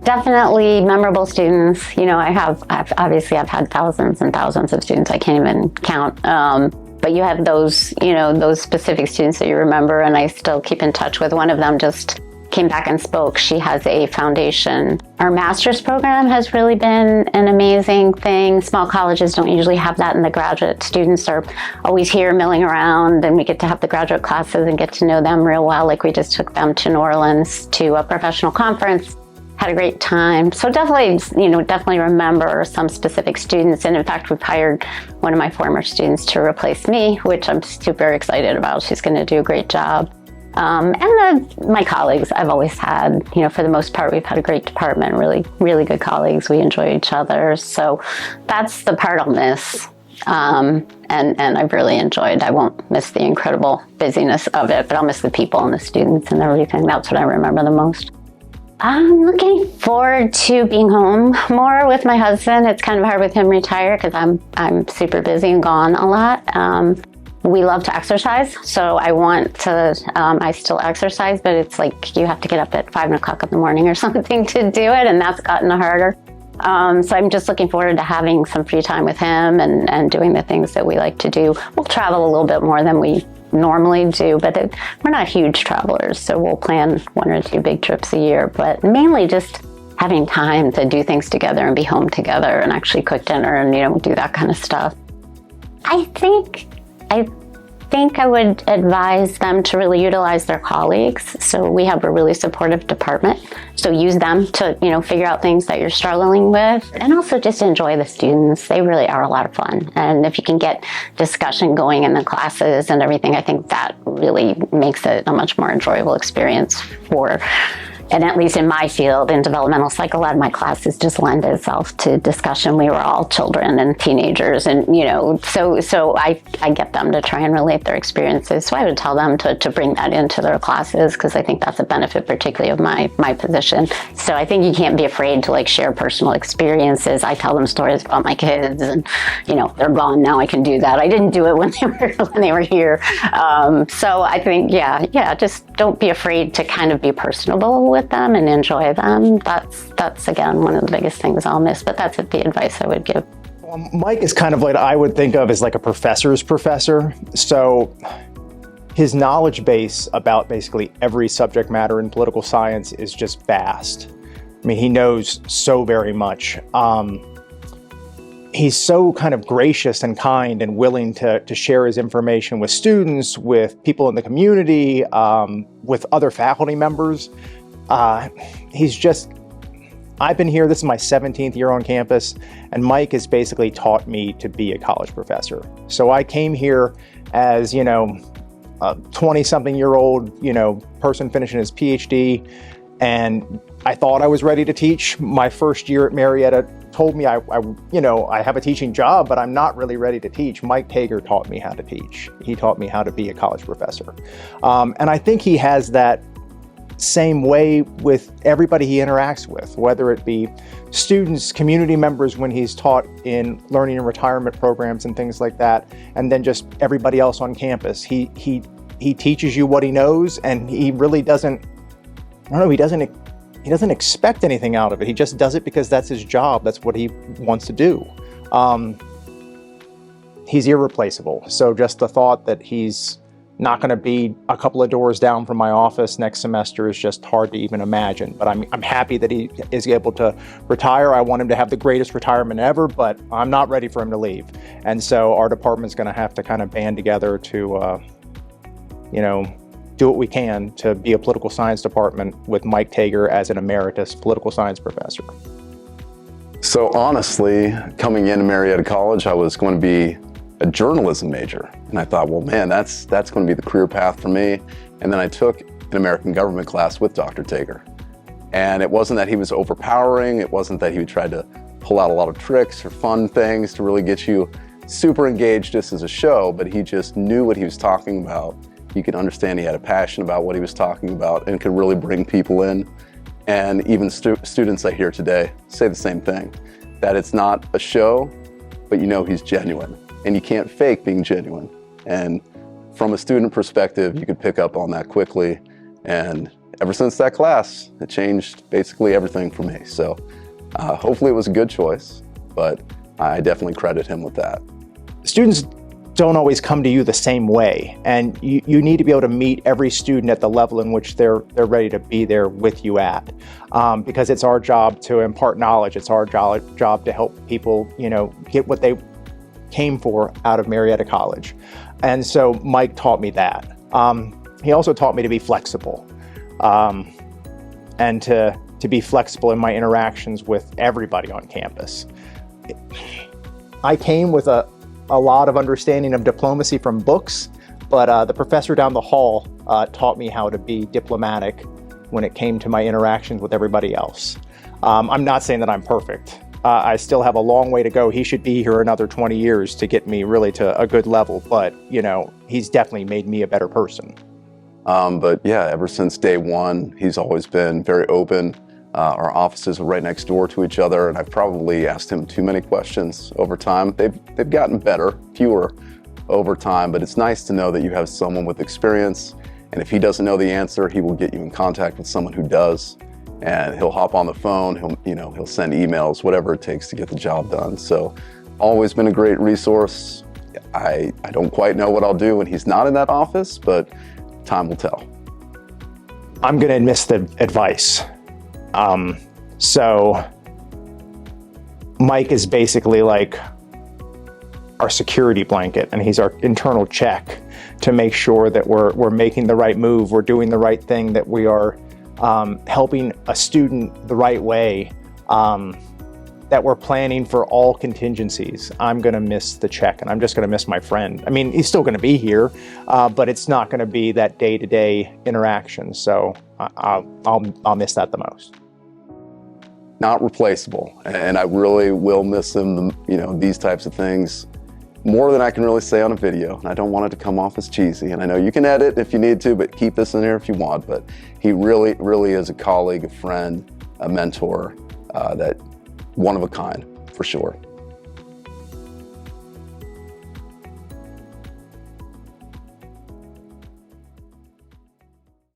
Definitely memorable students. You know, I've had thousands and thousands of students. I can't even count. But you have those specific students that you remember, and I still keep in touch with. One of them just came back and spoke. She has a foundation. Our master's program has really been an amazing thing. Small colleges don't usually have that, and the graduate students are always here milling around, and we get to have the graduate classes and get to know them real well. Like we just took them to New Orleans to a professional conference. Had a great time. So definitely remember some specific students. And in fact, we've hired one of my former students to replace me, which I'm super excited about. She's going to do a great job. My colleagues, I've always had, for the most part, we've had a great department, really, really good colleagues. We enjoy each other. So that's the part I'll miss. And I've really enjoyed. I won't miss the incredible busyness of it, but I'll miss the people and the students and everything. That's what I remember the most. I'm looking forward to being home more with my husband. It's kind of hard with him retired because I'm super busy and gone a lot. We love to exercise, so I still exercise, but it's like you have to get up at 5 o'clock in the morning or something to do it, and that's gotten harder. So I'm just looking forward to having some free time with him and doing the things that we like to do. We'll travel a little bit more than we normally do, but we're not huge travelers, so we'll plan 1 or 2 big trips a year, but mainly just having time to do things together and be home together and actually cook dinner and, do that kind of stuff. I think I would advise them to really utilize their colleagues. So we have a really supportive department. So use them to, figure out things that you're struggling with, and also just enjoy the students. They really are a lot of fun. And if you can get discussion going in the classes and everything, I think that really makes it a much more enjoyable experience and at least in my field, in developmental psych, a lot of my classes just lend itself to discussion. We were all children and teenagers, and so I get them to try and relate their experiences. So I would tell them to bring that into their classes, because I think that's a benefit, particularly of my position. So I think you can't be afraid to share personal experiences. I tell them stories about my kids, and they're gone now. I can do that. I didn't do it when they were here. So I think just don't be afraid to kind of be personable with them and enjoy them. That's again one of the biggest things I'll miss, but that's the advice I would give. Well, Mike is kind of like, I would think of as like a professor's professor. So his knowledge base about basically every subject matter in political science is just vast. I mean, he knows so very much. He's so kind of gracious and kind and willing to share his information with students, with people in the community, with other faculty members. I've been here, this is my 17th year on campus, and Mike has basically taught me to be a college professor. So I came here as, a 20-something-year-old, person finishing his PhD, and I thought I was ready to teach. My first year at Marietta told me I have a teaching job, but I'm not really ready to teach. Mike Tager taught me how to teach. He taught me how to be a college professor. And I think he has that same way with everybody he interacts with, whether it be students, community members when he's taught in learning and retirement programs and things like that, and then just everybody else on campus. He teaches you what he knows, and he really doesn't expect anything out of it. He just does it because that's his job. That's what he wants to do. He's irreplaceable. So just the thought that he's not going to be a couple of doors down from my office next semester is just hard to even imagine. But I'm happy that he is able to retire. I want him to have the greatest retirement ever, but I'm not ready for him to leave. And so our department's going to have to kind of band together to, do what we can to be a political science department with Mike Tager as an emeritus political science professor. So honestly, coming into Marietta College, I was going to be a journalism major. And I thought, well, man, that's going to be the career path for me. And then I took an American government class with Dr. Tager. And it wasn't that he was overpowering. It wasn't that he tried to pull out a lot of tricks or fun things to really get you super engaged just as a show, but he just knew what he was talking about. You could understand he had a passion about what he was talking about and could really bring people in. And even students I hear today say the same thing, that it's not a show, but he's genuine. And you can't fake being genuine. And from a student perspective, you could pick up on that quickly. And ever since that class, it changed basically everything for me. So hopefully it was a good choice, but I definitely credit him with that. Students don't always come to you the same way, and you need to be able to meet every student at the level in which they're ready to be there with you at, because it's our job to impart knowledge. It's our job to help people, get what they came for out of Marietta College. And so Mike taught me that. He also taught me to be flexible, and to be flexible in my interactions with everybody on campus. I came with a lot of understanding of diplomacy from books, but the professor down the hall taught me how to be diplomatic when it came to my interactions with everybody else. I'm not saying that I'm perfect. I still have a long way to go. He should be here another 20 years to get me really to a good level, but he's definitely made me a better person. But yeah, ever since day one, he's always been very open. Our offices are right next door to each other, and I've probably asked him too many questions over time. They've gotten better, fewer over time, but it's nice to know that you have someone with experience, and if he doesn't know the answer, he will get you in contact with someone who does, and he'll hop on the phone, he'll send emails, whatever it takes to get the job done. So always been a great resource. I don't quite know what I'll do when he's not in that office, but time will tell. I'm gonna miss the advice. So Mike is basically like our security blanket, and he's our internal check to make sure that we're making the right move, we're doing the right thing, that we are helping a student the right way, that we're planning for all contingencies. I'm gonna miss the check, and I'm just gonna miss my friend. I mean, he's still gonna be here, but it's not gonna be that day-to-day interaction. So I'll miss that the most. Not replaceable, and I really will miss him, these types of things more than I can really say on a video. And I don't want it to come off as cheesy, and I know you can edit if you need to, but keep this in there if you want. But he really, really is a colleague, a friend, a mentor, that one of a kind, for sure.